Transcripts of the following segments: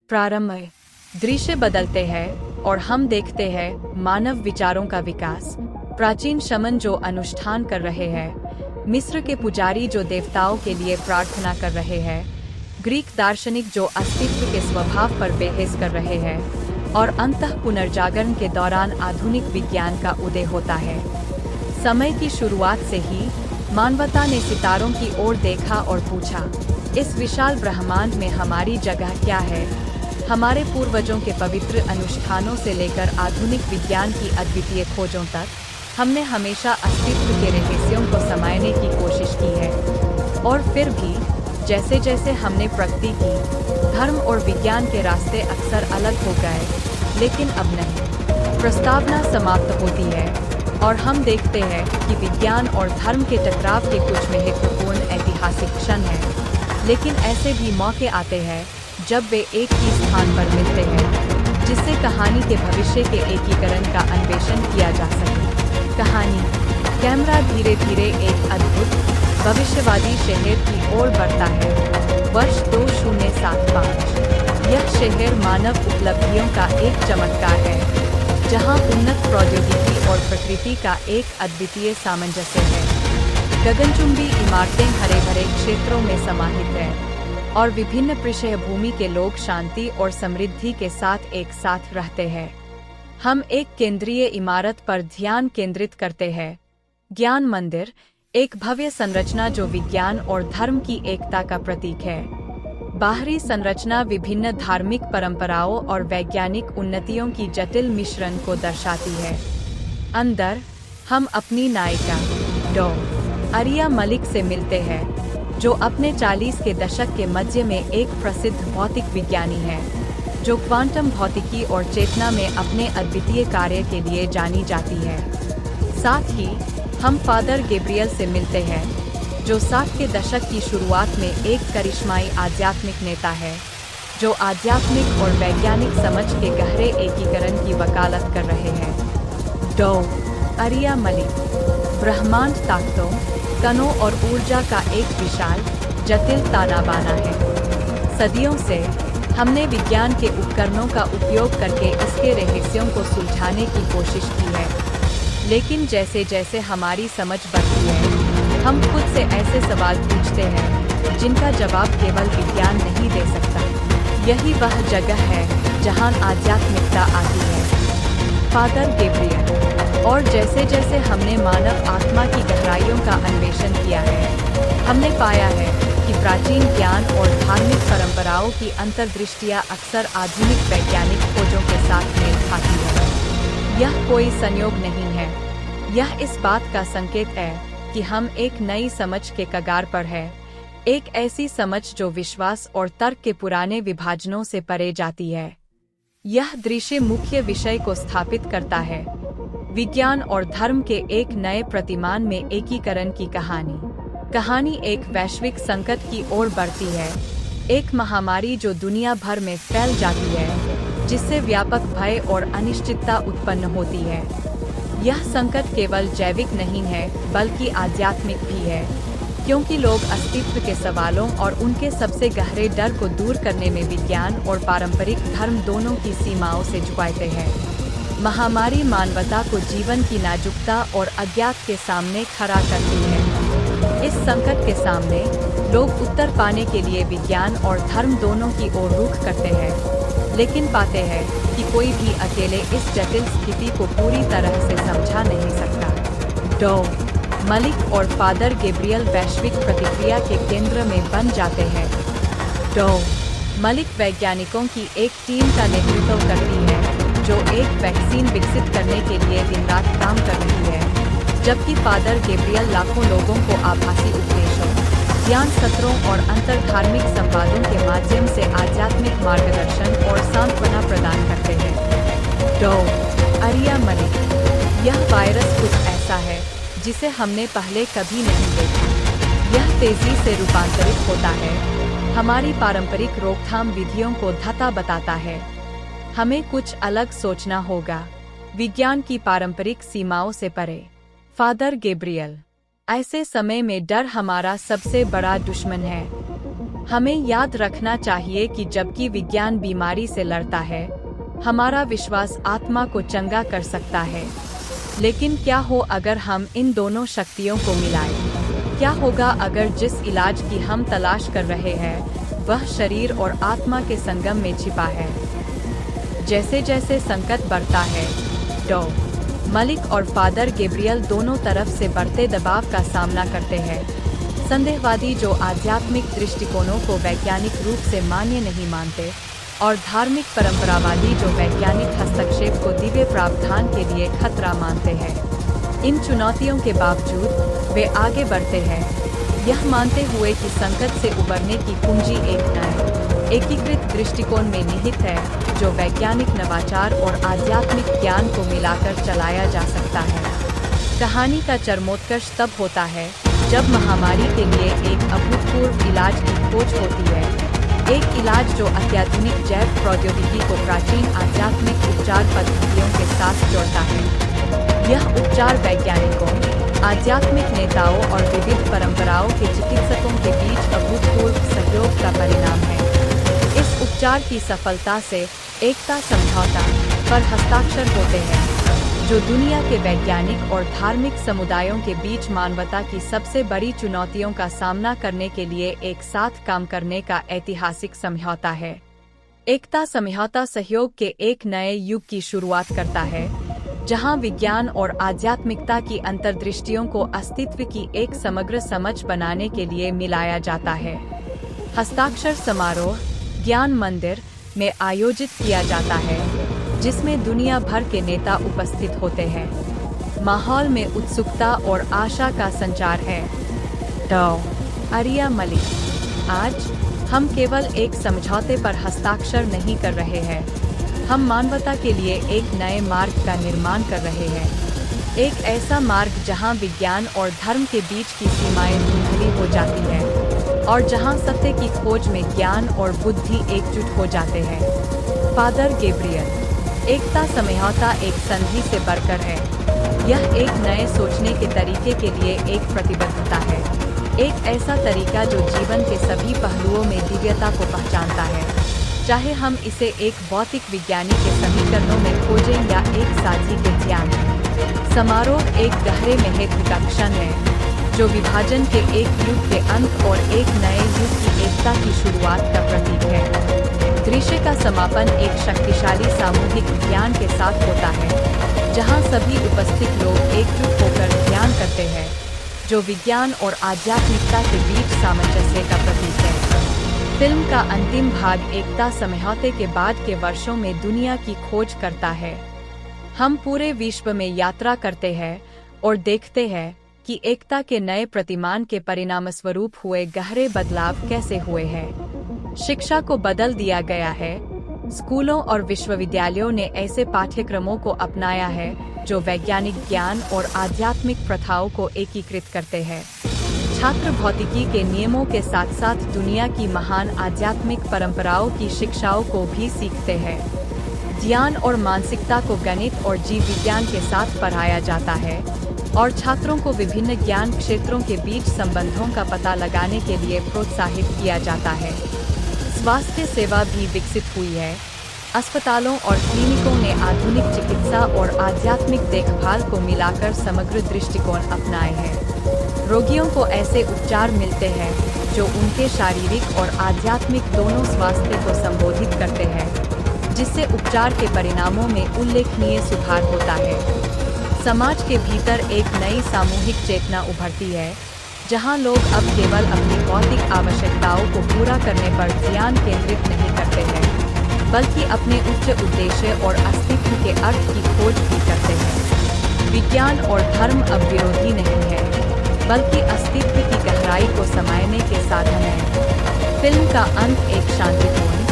प्रारंभ में दृश्य बदलते हैं और हम देखते हैं मानव विचारों का विकास। प्राचीन शमन जो अनुष्ठान कर रहे हैं, मिस्र के पुजारी जो देवताओं के लिए प्रार्थना कर रहे हैं, ग्रीक दार्शनिक जो अस्तित्व के स्वभाव पर बहस कर रहे हैं, और अंततः पुनर्जागरण के दौरान आधुनिक विज्ञान का उदय होता है। समय की शुरुआत से ही मानवता ने सितारों की ओर देखा और पूछा, इस विशाल ब्रह्मांड में हमारी जगह क्या है। हमारे पूर्वजों के पवित्र अनुष्ठानों से लेकर आधुनिक विज्ञान की अद्वितीय खोजों तक हमने हमेशा अस्तित्व के रहस्यों को समाने की कोशिश की है। और फिर भी जैसे जैसे हमने प्रगति की, धर्म और विज्ञान के रास्ते अक्सर अलग हो गए, लेकिन अब नहीं। प्रस्तावना समाप्त होती है और हम देखते हैं कि विज्ञान और धर्म के टकराव के कुछ महत्वपूर्ण ऐतिहासिक क्षण हैं, लेकिन ऐसे भी मौके आते हैं जब वे एक ही स्थान पर मिलते हैं, जिससे कहानी के भविष्य के एकीकरण का अन्वेषण किया जा सके। कहानी कैमरा धीरे धीरे एक अद्भुत भविष्यवादी शहर की ओर बढ़ता है। वर्ष 2075। यह शहर मानव उपलब्धियों का एक चमत्कार है, जहां उन्नत प्रौद्योगिकी और प्रकृति का एक अद्वितीय सामंजस्य है। गगनचुंबी इमारतें हरे भरे क्षेत्रों में समाहित हैं, और विभिन्न पृष्ठभूमि के लोग शांति और समृद्धि के साथ एक साथ रहते हैं। हम एक केंद्रीय इमारत पर ध्यान केंद्रित करते हैं, ज्ञान मंदिर, एक भव्य संरचना जो विज्ञान और धर्म की एकता का प्रतीक है। बाहरी संरचना विभिन्न धार्मिक परंपराओं और वैज्ञानिक उन्नतियों की जटिल मिश्रण को दर्शाती है। अंदर हम अपनी नायिका डॉ. आरिया मलिक से मिलते हैं, जो अपने 40 के दशक के मध्य में एक प्रसिद्ध भौतिक विज्ञानी है, जो क्वांटम भौतिकी और चेतना में अपने अद्वितीय कार्य के लिए जानी जाती है। साथ ही हम फादर गैब्रियल से मिलते हैं, जो 60 के दशक की शुरुआत में एक करिश्माई आध्यात्मिक नेता है, जो आध्यात्मिक और वैज्ञानिक समझ के गहरे एकीकरण की वकालत कर रहे हैं। डॉ. आरिया मलिक ब्रह्मांड ताकतों, कणों और ऊर्जा का एक विशाल जटिल तानाबाना है। सदियों से हमने विज्ञान के उपकरणों का उपयोग करके इसके रहस्यों को सुलझाने की कोशिश की है, लेकिन जैसे जैसे हमारी समझ बढ़ती है, हम खुद से ऐसे सवाल पूछते हैं जिनका जवाब केवल विज्ञान नहीं दे सकता। यही वह जगह है जहां आध्यात्मिकता आती है। Father Gabriel. और जैसे जैसे हमने मानव आत्मा की गहराइयों का अन्वेषण किया है, हमने पाया है कि प्राचीन ज्ञान और धार्मिक परंपराओं की अंतर्दृष्टियां अक्सर आधुनिक वैज्ञानिक खोजों के साथ मेल खाती है। यह कोई संयोग नहीं है, यह इस बात का संकेत है कि हम एक नई समझ के कगार पर हैं, एक ऐसी समझ जो विश्वास और तर्क के पुराने विभाजनों से परे जाती है। यह दृश्य मुख्य विषय को स्थापित करता है, विज्ञान और धर्म के एक नए प्रतिमान में एकीकरण की कहानी एक वैश्विक संकट की ओर बढ़ती है, एक महामारी जो दुनिया भर में फैल जाती है, जिससे व्यापक भय और अनिश्चितता उत्पन्न होती है। यह संकट केवल जैविक नहीं है, बल्कि आध्यात्मिक भी है, क्योंकि लोग अस्तित्व के सवालों और उनके सबसे गहरे डर को दूर करने में विज्ञान और पारंपरिक धर्म दोनों की सीमाओं से झुकाते हैं। महामारी मानवता को जीवन की नाजुकता और अज्ञात के सामने खड़ा करती है। इस संकट के सामने लोग उत्तर पाने के लिए विज्ञान और धर्म दोनों की ओर रुख करते हैं, लेकिन पाते हैं कि कोई भी अकेले इस जटिल स्थिति को पूरी तरह से समझा नहीं सकता। डॉ. मलिक और फादर गैब्रियल वैश्विक प्रतिक्रिया के केंद्र में बन जाते हैं। डॉ. मलिक वैज्ञानिकों की एक टीम का नेतृत्व करती है, जो एक वैक्सीन विकसित करने के लिए दिन रात काम कर रही है, जबकि फादर गैब्रियल लाखों लोगों को आभासी उपदेशों, ज्ञान सत्रों और अंतर्धार्मिक संवादों के माध्यम से आध्यात्मिक मार्गदर्शन और सांत्वना प्रदान करते हैं। डॉ. आरिया मलिक। यह वायरस कुछ ऐसा है जिसे हमने पहले कभी नहीं देखा। यह तेजी से रूपांतरित होता है, हमारी पारंपरिक रोकथाम विधियों को धता बताता है। हमें कुछ अलग सोचना होगा, विज्ञान की पारंपरिक सीमाओं से परे। Father Gabriel. ऐसे समय में डर हमारा सबसे बड़ा दुश्मन है। हमें याद रखना चाहिए कि जबकि विज्ञान बीमारी से लड़ता है, हमारा विश्वास आत्मा को चंगा कर सकता है। लेकिन क्या हो अगर हम इन दोनों शक्तियों को मिलाएं? क्या होगा अगर जिस इलाज की हम तलाश कर रहे हैं वह शरीर और आत्मा के संगम में छिपा है? जैसे जैसे संकट बढ़ता है, डॉ. मलिक और फादर गैब्रियल दोनों तरफ से बढ़ते दबाव का सामना करते हैं। संदेहवादी जो आध्यात्मिक दृष्टिकोणों को वैज्ञानिक रूप से मान्य नहीं मानते, और धार्मिक परंपरावादी जो वैज्ञानिक हस्तक्षेप को दिव्य प्रावधान के लिए खतरा मानते हैं। इन चुनौतियों के बावजूद वे आगे बढ़ते हैं, यह मानते हुए कि संकट से उबरने की कुंजी एक नए, एकीकृत दृष्टिकोण में निहित है, जो वैज्ञानिक नवाचार और आध्यात्मिक ज्ञान को मिलाकर चलाया जा सकता है। कहानी का चरमोत्कर्ष तब होता है जब महामारी के लिए एक अभूतपूर्व इलाज की खोज होती है, एक इलाज जो अत्याधुनिक जैव प्रौद्योगिकी को प्राचीन आध्यात्मिक उपचार पद्धतियों के साथ जोड़ता है। यह उपचार वैज्ञानिकों, आध्यात्मिक नेताओं और विविध परंपराओं के चिकित्सकों के बीच अभूतपूर्व सहयोग का परिणाम है। इस उपचार की सफलता से एकता समझौता पर हस्ताक्षर होते हैं, जो दुनिया के वैज्ञानिक और धार्मिक समुदायों के बीच मानवता की सबसे बड़ी चुनौतियों का सामना करने के लिए एक साथ काम करने का ऐतिहासिक समझौता है। एकता समझौता सहयोग के एक नए युग की शुरुआत करता है, जहां विज्ञान और आध्यात्मिकता की अंतर्दृष्टियों को अस्तित्व की एक समग्र समझ बनाने के लिए मिलाया जाता है। हस्ताक्षर समारोह ज्ञान मंदिर में आयोजित किया जाता है, जिसमें दुनिया भर के नेता उपस्थित होते हैं। माहौल में उत्सुकता और आशा का संचार है। डॉ. आरिया मलिक, आज हम केवल एक समझौते पर हस्ताक्षर नहीं कर रहे हैं, हम मानवता के लिए एक नए मार्ग का निर्माण कर रहे हैं। एक ऐसा मार्ग जहां विज्ञान और धर्म के बीच की सीमाएं धुंधली हो जाती हैं, और जहां सत्य की खोज में ज्ञान और बुद्धि एकजुट हो जाते हैं। फादर गैब्रियल, एकता समझौता एक संधि से बढ़कर है। यह एक नए सोचने के तरीके के लिए एक प्रतिबद्धता है, एक ऐसा तरीका जो जीवन के सभी पहलुओं में दिव्यता को पहचानता है, चाहे हम इसे एक भौतिक विज्ञानी के समीकरणों में खोजें या एक साथी के ध्यान में। समारोह एक गहरे महत्व का क्षण है, जो विभाजन के एक युग के अंत और एक नए युग की एकता की शुरुआत का प्रतीक है। दृश्य का समापन एक शक्तिशाली सामूहिक ध्यान के साथ होता है, जहां सभी उपस्थित लोग एकजुट होकर ध्यान करते हैं, जो विज्ञान और आध्यात्मिकता के बीच सामंजस्य का प्रतीक है। फिल्म का अंतिम भाग एकता समझौते के बाद के वर्षों में दुनिया की खोज करता है। हम पूरे विश्व में यात्रा करते हैं और देखते हैं कि एकता के नए प्रतिमान के परिणामस्वरूप हुए गहरे बदलाव कैसे हुए हैं। शिक्षा को बदल दिया गया है। स्कूलों और विश्वविद्यालयों ने ऐसे पाठ्यक्रमों को अपनाया है जो वैज्ञानिक ज्ञान और आध्यात्मिक प्रथाओं को एकीकृत करते हैं। छात्र भौतिकी के नियमों के साथ साथ दुनिया की महान आध्यात्मिक परंपराओं की शिक्षाओं को भी सीखते हैं। ज्ञान और मानसिकता को गणित और जीव विज्ञान के साथ पढ़ाया जाता है, और छात्रों को विभिन्न ज्ञान क्षेत्रों के बीच संबंधों का पता लगाने के लिए प्रोत्साहित किया जाता है। स्वास्थ्य सेवा भी विकसित हुई है। अस्पतालों और क्लिनिकों ने आधुनिक चिकित्सा और आध्यात्मिक देखभाल को मिलाकर समग्र दृष्टिकोण अपनाए हैं। रोगियों को ऐसे उपचार मिलते हैं जो उनके शारीरिक और आध्यात्मिक दोनों स्वास्थ्य को संबोधित करते हैं, जिससे उपचार के परिणामों में उल्लेखनीय सुधार होता है। समाज के भीतर एक नई सामूहिक चेतना उभरती है, जहां लोग अब केवल अपनी भौतिक आवश्यकताओं को पूरा करने पर ध्यान केंद्रित नहीं करते हैं, बल्कि अपने उच्च उद्देश्य और अस्तित्व के अर्थ की खोज भी करते हैं। विज्ञान और धर्म अब विरोधी नहीं है, बल्कि अस्तित्व की गहराई को समझने के साधन हैं। फिल्म का अंत एक शांतिपूर्ण,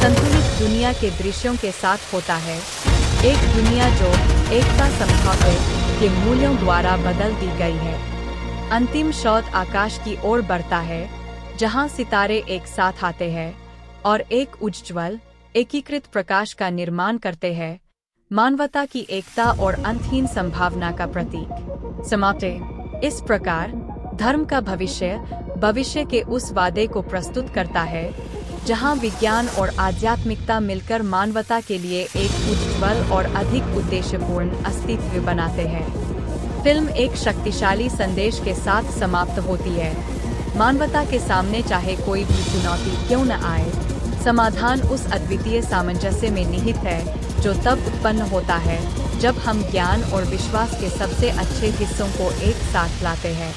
संतुलित दुनिया के दृश्यों के साथ होता है, एक दुनिया जो एकता समझौते के मूल्यों द्वारा बदल दी गई है। अंतिम शॉट आकाश की ओर बढ़ता है, जहां सितारे एक साथ आते हैं और एक उज्ज्वल, एकीकृत प्रकाश का निर्माण करते हैं, मानवता की एकता और अंतहीन संभावना का प्रतीक। समाप्ति। इस प्रकार धर्म का भविष्य भविष्य के उस वादे को प्रस्तुत करता है जहां विज्ञान और आध्यात्मिकता मिलकर मानवता के लिए एक उज्ज्वल और अधिक उद्देश्यपूर्ण अस्तित्व बनाते हैं। फिल्म एक शक्तिशाली संदेश के साथ समाप्त होती है। मानवता के सामने चाहे कोई भी चुनौती क्यों न आए, समाधान उस अद्वितीय सामंजस्य में निहित है जो तब उत्पन्न होता है जब हम ज्ञान और विश्वास के सबसे अच्छे हिस्सों को एक साथ लाते हैं।